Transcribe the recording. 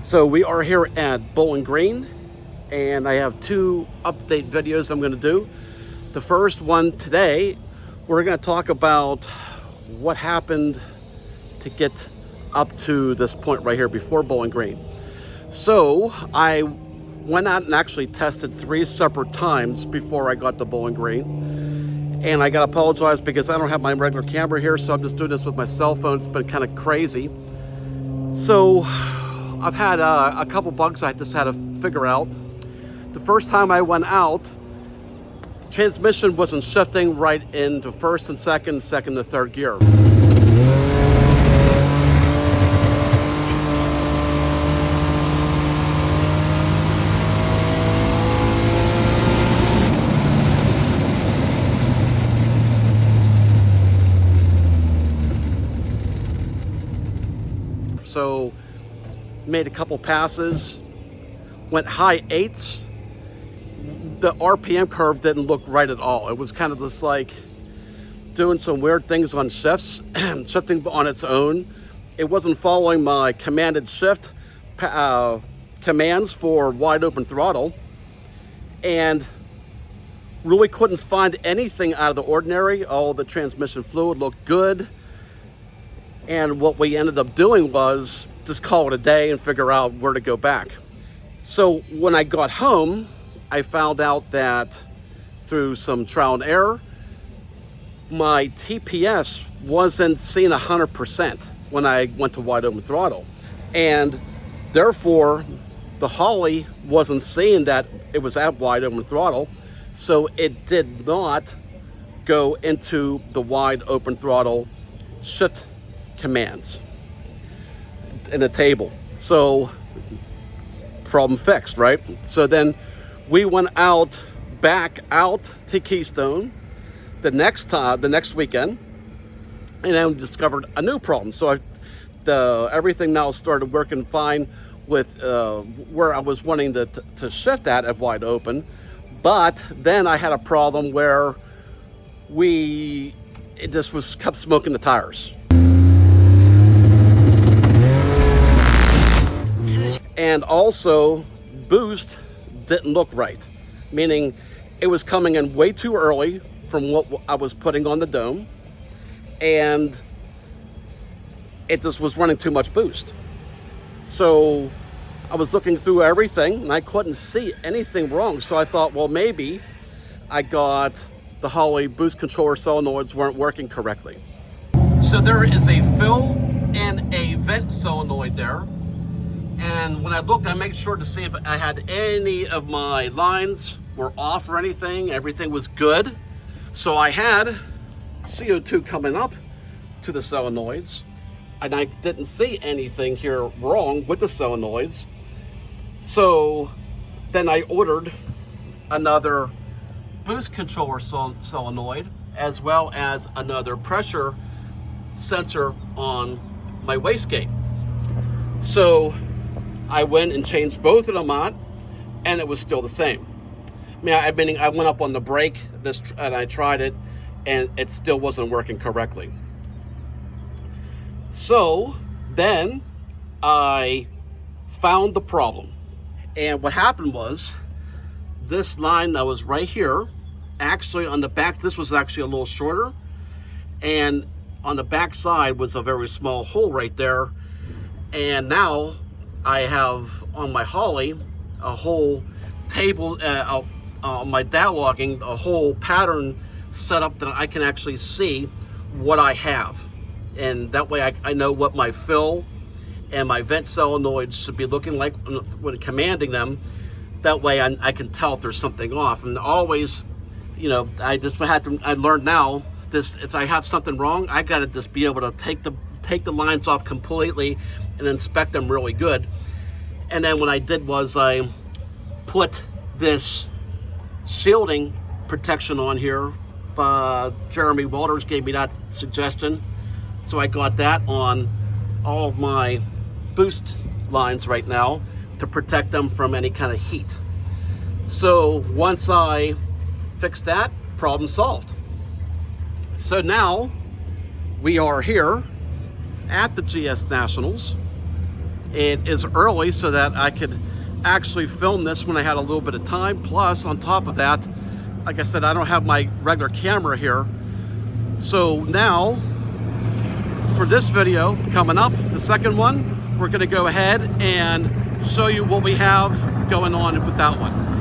So we are here at Bowling Green, and I have two update videos I'm going to do. The first one today, we're going to talk about what happened to get up to this point right here before Bowling Green. So I went out and actually tested 3 separate times before I got to Bowling Green. And I got to apologize because I don't have my regular camera here, so I'm just doing this with my cell phone. It's been kind of crazy. So I've had a couple bugs I just had to figure out. The first time I went out, the transmission wasn't shifting right into first and second to third gear. So made a couple passes, went high 8s. The RPM curve didn't look right at all. It was kind of just like doing some weird things on shifts, shifting on its own. It wasn't following my commanded shift commands for wide open throttle, and really couldn't find anything out of the ordinary. All the transmission fluid looked good. And what we ended up doing was just call it a day and figure out where to go back. So when I got home, I found out that through some trial and error, my TPS wasn't seeing 100% when I went to wide open throttle. And therefore, the Holly wasn't seeing that it was at wide open throttle. So it did not go into the wide open throttle shift commands in a table. So problem fixed, right? So then we went back out to Keystone the next weekend, and then discovered a new problem. So everything now started working fine with where I was wanting to shift at wide open. But then I had a problem where it just kept smoking the tires. And also, boost didn't look right, meaning it was coming in way too early from what I was putting on the dome, and it just was running too much boost. So I was looking through everything, and I couldn't see anything wrong. So I thought, well, maybe I got the Holley boost controller solenoids weren't working correctly. So there is a fill and a vent solenoid there. And when I looked, I made sure to see if I had any of my lines were off or anything. Everything was good. So I had CO2 coming up to the solenoids, and I didn't see anything here wrong with the solenoids. So then I ordered another boost controller solenoid, as well as another pressure sensor on my wastegate. So I went and changed both of them out, and it was still the same. I went up on the brake and I tried it, and it still wasn't working correctly. So then I found the problem. And what happened was, this line that was right here, actually on the back, this was actually a little shorter, and on the back side was a very small hole right there. And now I have on my Holley a whole table, on my dialoguing, a whole pattern set up that I can actually see what I have. And that way I know what my fill and my vent solenoids should be looking like when commanding them. That way I can tell if there's something off. And always, I learned now, if I have something wrong, I gotta just be able to take the lines off completely and inspect them really good. And then what I did was I put this shielding protection on here. Jeremy Walters gave me that suggestion. So I got that on all of my boost lines right now to protect them from any kind of heat. So once I fixed that, problem solved. So now we are here at the GS Nationals, It is early so that I could actually film this when I had a little bit of time. Plus, on top of that, like I said, I don't have my regular camera here. So now, for this video coming up, the second one, we're gonna go ahead and show you what we have going on with that one.